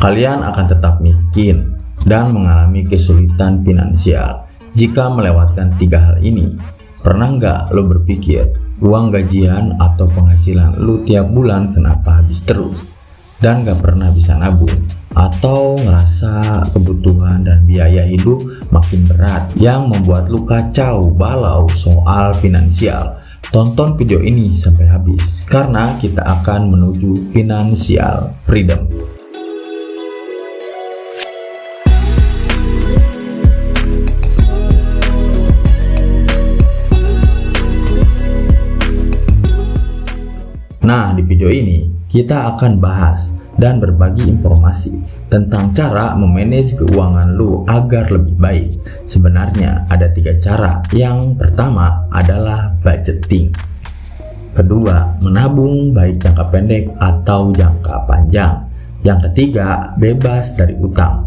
kalian akan tetap miskin dan mengalami kesulitan finansial jika melewatkan 3 hal ini. Pernah nggak lo berpikir uang gajian atau penghasilan lo tiap bulan kenapa habis terus dan nggak pernah bisa nabung, atau ngerasa kebutuhan dan biaya hidup makin berat yang membuat lo kacau balau soal finansial? Tonton video ini sampai habis karena kita akan menuju financial freedom. Nah, di video ini kita akan bahas dan berbagi informasi tentang cara memanage keuangan lu agar lebih baik. Sebenarnya ada 3 cara. Yang pertama adalah budgeting. Kedua, menabung baik jangka pendek atau jangka panjang. Yang ketiga, bebas dari utang.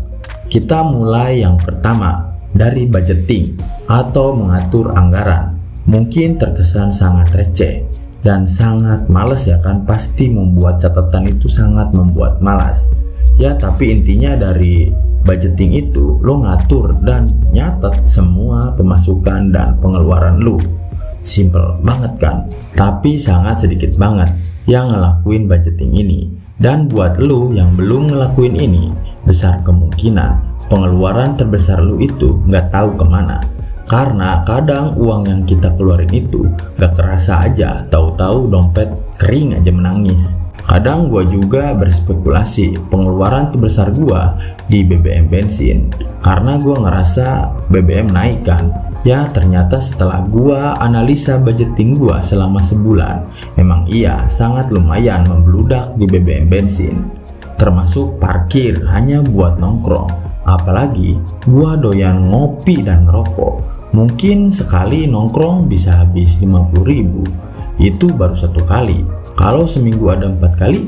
Kita mulai yang pertama dari budgeting atau mengatur anggaran. Mungkin terkesan sangat receh dan sangat malas ya kan, pasti membuat catatan itu sangat membuat malas ya, tapi intinya dari budgeting itu lo ngatur dan nyatet semua pemasukan dan pengeluaran lo. Simple banget kan, tapi sangat sedikit banget yang ngelakuin budgeting ini. Dan buat lo yang belum ngelakuin ini, besar kemungkinan pengeluaran terbesar lo itu nggak tahu kemana. Karena kadang uang yang kita keluarin itu gak kerasa aja, tahu-tahu dompet kering aja menangis. Kadang gua juga berspekulasi pengeluaran terbesar gua di BBM bensin, karena gua ngerasa BBM naik kan. Ya ternyata setelah gua analisa budgeting gua selama sebulan, memang iya sangat lumayan membludak di BBM bensin. Termasuk parkir hanya buat nongkrong. Apalagi gua doyan ngopi dan ngerokok. Mungkin sekali nongkrong bisa habis 50.000. Itu baru 1 kali. Kalau seminggu ada 4 kali,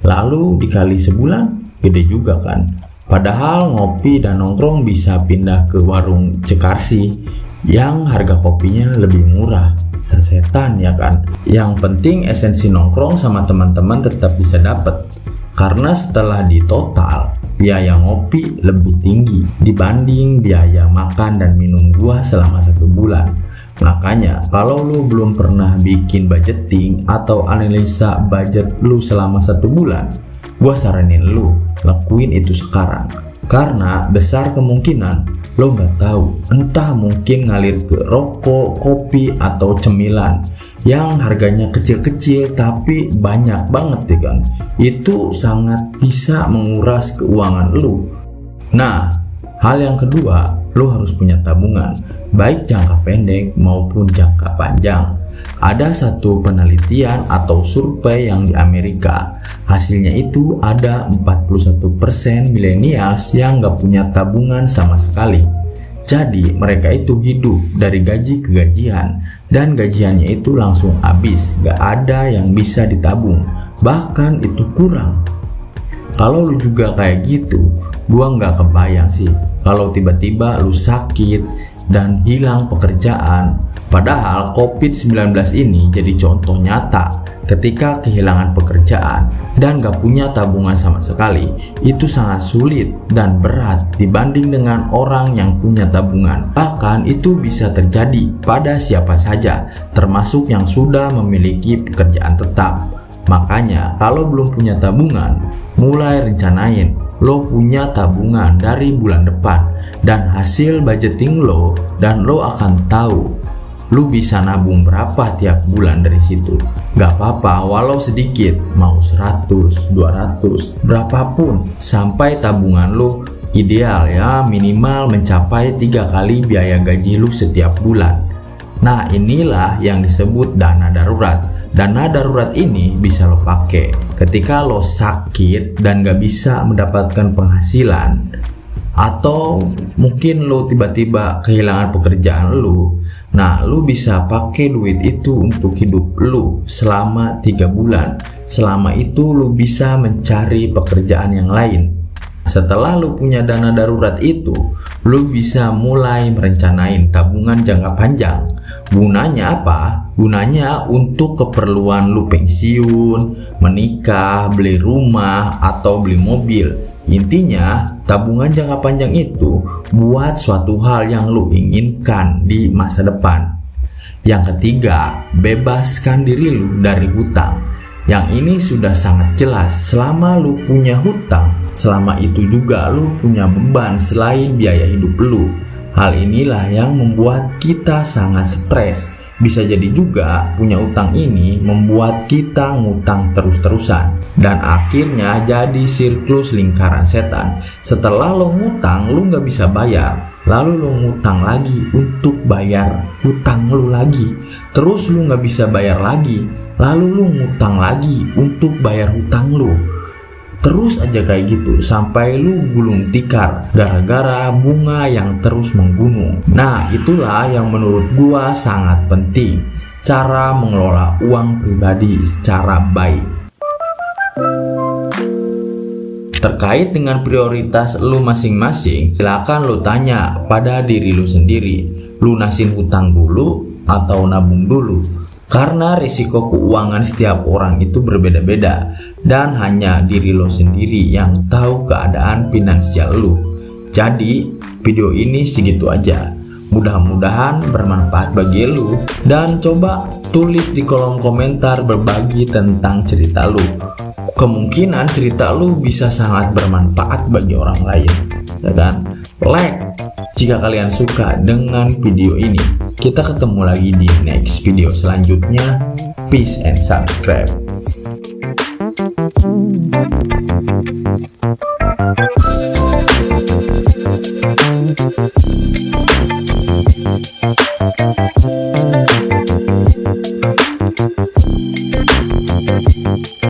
lalu dikali sebulan, gede juga kan. Padahal ngopi dan nongkrong bisa pindah ke warung Cekarsi yang harga kopinya lebih murah. Sasetan ya kan. Yang penting esensi nongkrong sama teman-teman tetap bisa dapet. Karena setelah ditotal, biaya ngopi lebih tinggi dibanding biaya makan dan minum gua selama 1 bulan. Makanya kalau lu belum pernah bikin budgeting atau analisa budget lu selama 1 bulan, gua saranin lu lakuin itu sekarang. Karena besar kemungkinan lo nggak tahu, entah mungkin ngalir ke rokok, kopi, atau cemilan yang harganya kecil-kecil tapi banyak banget ya kan. Itu sangat bisa menguras keuangan lo. Nah, hal yang kedua, lo harus punya tabungan baik jangka pendek maupun jangka panjang. Ada satu penelitian atau survei yang di Amerika. Hasilnya itu ada 41% millennials yang gak punya tabungan sama sekali. Jadi mereka itu hidup dari gaji ke gajian, dan gajiannya itu langsung habis, gak ada yang bisa ditabung, bahkan itu kurang. Kalau lu juga kayak gitu, gua gak kebayang sih kalau tiba-tiba lu sakit dan hilang pekerjaan. Padahal COVID-19 ini jadi contoh nyata. Ketika kehilangan pekerjaan dan gak punya tabungan sama sekali, itu sangat sulit dan berat dibanding dengan orang yang punya tabungan. Bahkan itu bisa terjadi pada siapa saja, termasuk yang sudah memiliki pekerjaan tetap. Makanya kalau belum punya tabungan, mulai rencanain lo punya tabungan dari bulan depan dan hasil budgeting lo, dan lo akan tahu lu bisa nabung berapa tiap bulan dari situ. Gak apa-apa walau sedikit, mau 100, 200, berapapun, sampai tabungan lu ideal ya minimal mencapai 3 kali biaya gaji lu setiap bulan. Nah inilah yang disebut dana darurat. Dana darurat ini bisa lo pakai ketika lo sakit dan gak bisa mendapatkan penghasilan, atau mungkin lo tiba-tiba kehilangan pekerjaan lo. Nah lo bisa pakai duit itu untuk hidup lo selama 3 bulan. Selama itu lo bisa mencari pekerjaan yang lain. Setelah lo punya dana darurat itu, lo bisa mulai merencanain tabungan jangka panjang. Gunanya apa? Gunanya untuk keperluan lo pensiun, menikah, beli rumah, atau beli mobil. Intinya, tabungan jangka panjang itu buat suatu hal yang lu inginkan di masa depan. Yang ketiga, bebaskan diri lu dari hutang. Yang ini sudah sangat jelas, selama lu punya hutang, selama itu juga lu punya beban selain biaya hidup lu. Hal inilah yang membuat kita sangat stres. Bisa jadi juga punya utang ini membuat kita ngutang terus-terusan dan akhirnya jadi siklus lingkaran setan. Setelah lo ngutang, lo nggak bisa bayar, lalu lo ngutang lagi untuk bayar hutang lo lagi, terus lo nggak bisa bayar lagi, lalu lo ngutang lagi untuk bayar hutang lo. Terus aja kayak gitu sampai lu gulung tikar gara-gara bunga yang terus menggunung. Nah, itulah yang menurut gua sangat penting, cara mengelola uang pribadi secara baik. Terkait dengan prioritas lu masing-masing, silakan lu tanya pada diri lu sendiri, lunasin hutang dulu atau nabung dulu. Karena risiko keuangan setiap orang itu berbeda-beda dan hanya diri lo sendiri yang tahu keadaan finansial lo. Jadi video ini segitu aja. Mudah-mudahan bermanfaat bagi lo dan coba tulis di kolom komentar berbagi tentang cerita lo. Kemungkinan cerita lo bisa sangat bermanfaat bagi orang lain, ya kan? Like jika kalian suka dengan video ini. Kita ketemu lagi di next video selanjutnya. Peace and subscribe.